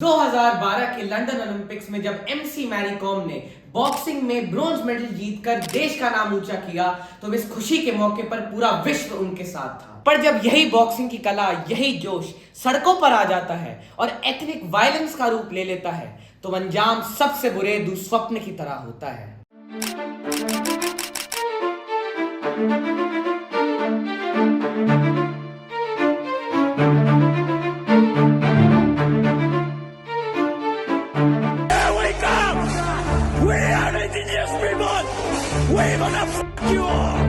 2012 के London Olympics में जब एमसी मैरी कॉम ने बॉक्सिंग में ब्रॉन्ज मेडल जीतकर देश का नाम ऊंचा किया तो इस खुशी के मौके पर पूरा विश्व उनके साथ था। पर जब यही बॉक्सिंग की कला, यही जोश सड़कों पर आ जाता है और एथनिक वायलेंस का रूप ले लेता है तो अंजाम सबसे बुरे दुस्वप्न की तरह होता है। We are indigenous people! We're gonna fuck you all!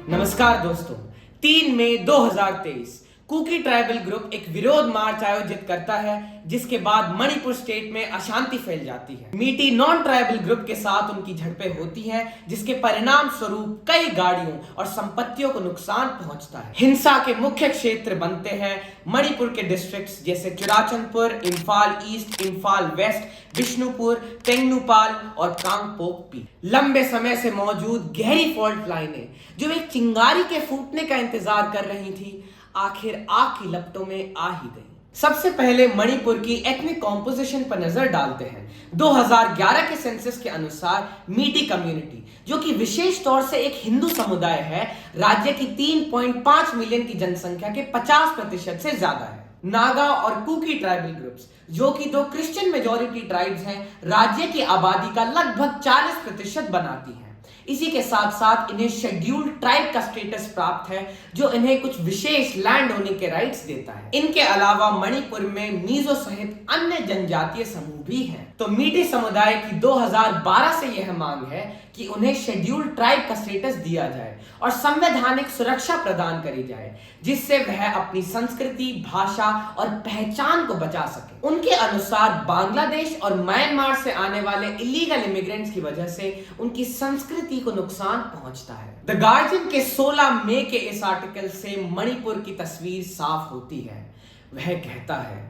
नमस्कार दोस्तों, 3 मई 2023 कुकी ट्राइबल ग्रुप एक विरोध मार्च आयोजित करता है जिसके बाद मणिपुर स्टेट में अशांति फैल जाती है। मीटी नॉन ट्राइबल ग्रुप के साथ उनकी झड़पें होती हैं जिसके परिणाम स्वरूप कई गाड़ियों और संपत्तियों को नुकसान पहुंचता है। हिंसा के मुख्य क्षेत्र बनते हैं मणिपुर के डिस्ट्रिक्ट्स जैसे चुराचंदपुर, इम्फाल ईस्ट, इम्फाल वेस्ट, बिष्णुपुर, तेंगनुपाल और कांगपोकपी। लंबे समय से मौजूद गहरी फॉल्ट लाइनें जो एक चिंगारी के फूटने का इंतजार कर रही थी आखिर आग की लपटों में आ ही गई। सबसे पहले मणिपुर की एथनिक कॉम्पोजिशन पर नजर डालते हैं। 2011 के सेंसस के अनुसार मीटी कम्युनिटी, जो कि विशेष तौर से एक हिंदू समुदाय है, राज्य की 3.5 मिलियन की जनसंख्या के 50% से ज्यादा है। नागा और कुकी ट्राइबल ग्रुप्स, जो कि 2 क्रिश्चियन मेजॉरिटी ट्राइब्स हैं, राज्य की आबादी का लगभग 40% बनाती है। इसी के साथ साथ इन्हें शेड्यूल्ड ट्राइब का स्टेटस प्राप्त है जो इन्हें कुछ विशेष लैंड होने के राइट्स देता है। इनके अलावा मणिपुर में मिजो सहित अन्य जनजातीय समूह भी हैं। तो मीटी समुदाय की 2012 से यह मांग है कि उन्हें शेड्यूल्ड ट्राइब का स्टेटस दिया जाए और संवैधानिक सुरक्षा प्रदान करी जाए जिससे वह अपनी संस्कृति, भाषा और पहचान को बचा सके। उनके अनुसार बांग्लादेश और म्यांमार से आने वाले इलीगल इमिग्रेंट्स की वजह से उनकी संस्कृति को नुकसान पहुंचता है। द गार्जियन के 16 मई के इस आर्टिकल से मणिपुर की तस्वीर साफ होती है। वह कहता है,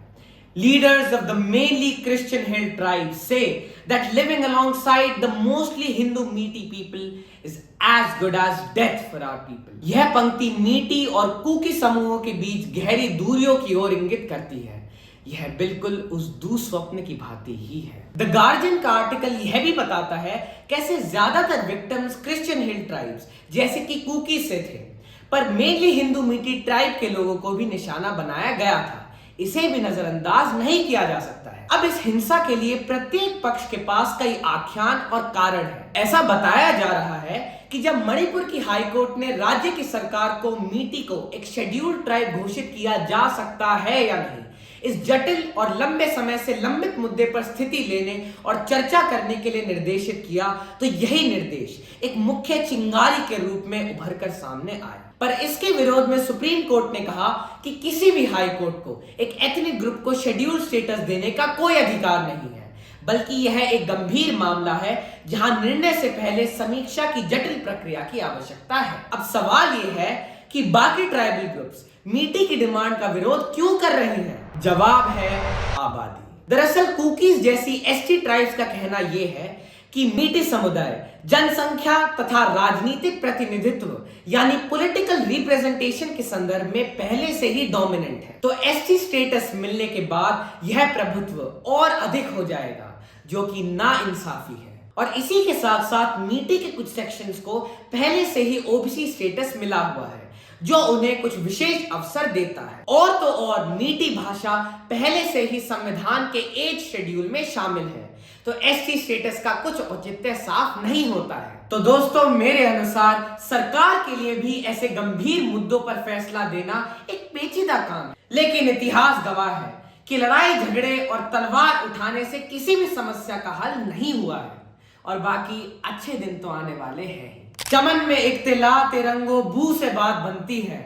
Leaders of the mainly Christian-held tribes say that living alongside the mostly Hindu Meeti people is as good as death for our people. यह पंक्ति मीटी और कुकी समूहों के बीच गहरी दूरियों की ओर इंगित करती है। यह बिल्कुल उस दुस्वप्न की भांति ही है। द गार्जियन का आर्टिकल यह भी बताता है कैसे ज्यादातर विक्टिम्स क्रिश्चियन हिल ट्राइब्स जैसे कि कुकी से थे, पर मेनली हिंदू मीटी ट्राइब के लोगों को भी निशाना बनाया गया था। इसे भी नजरअंदाज नहीं किया जा सकता है। अब इस हिंसा के लिए प्रत्येक पक्ष के पास कई आख्यान और कारण है। ऐसा बताया जा रहा है कि जब मणिपुर की हाईकोर्ट ने राज्य की सरकार को मीटी को एक शेड्यूल्ड ट्राइब घोषित किया जा सकता है या नहीं, इस जटिल और लंबे समय से लंबित मुद्दे पर स्थिति लेने और चर्चा करने के लिए निर्देशित किया तो यही निर्देश एक मुख्य चिंगारी के रूप में उभरकर सामने आया। पर इसके विरोध में सुप्रीम कोर्ट ने कहा कि किसी भी हाई कोर्ट को एक एथनिक ग्रुप को शेड्यूल्ड स्टेटस देने का कोई अधिकार नहीं है, बल्कि यह एक गंभीर मामला है जहां निर्णय से पहले समीक्षा की जटिल प्रक्रिया की आवश्यकता है। अब सवाल यह है कि बाकी ट्राइबल ग्रुप्स मीटी की डिमांड का विरोध क्यों कर रहे हैं? जवाब है आबादी। दरअसल कुकीज जैसी एसटी ट्राइब्स का कहना यह है कि मीटी समुदाय जनसंख्या तथा राजनीतिक प्रतिनिधित्व यानी पॉलिटिकल रिप्रेजेंटेशन के संदर्भ में पहले से ही डोमिनेंट है। तो एसटी स्टेटस मिलने के बाद यह प्रभुत्व और अधिक हो जाएगा जो कि नाइंसाफी है। और इसी के साथ साथ मीटी के कुछ सेक्शंस को पहले से ही ओबीसी स्टेटस मिला हुआ है जो उन्हें कुछ विशेष अवसर देता है। और तो और मीटी भाषा पहले से ही संविधान के 8 शेड्यूल में शामिल है, तो एसटी स्टेटस का कुछ औचित्य साफ नहीं होता है। तो दोस्तों, मेरे अनुसार सरकार के लिए भी ऐसे गंभीर मुद्दों पर फैसला देना एक पेचीदा काम है, लेकिन इतिहास गवाह है कि लड़ाई झगड़े और तलवार उठाने से किसी भी समस्या का हल नहीं हुआ है और बाकी अच्छे दिन तो आने वाले हैं। चमन में इख्तिला तिरंगो बू से बात बनती है,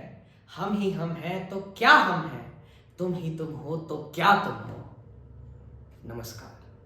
हम ही हम हैं तो क्या हम हैं, तुम ही तुम हो तो क्या तुम हो। नमस्कार।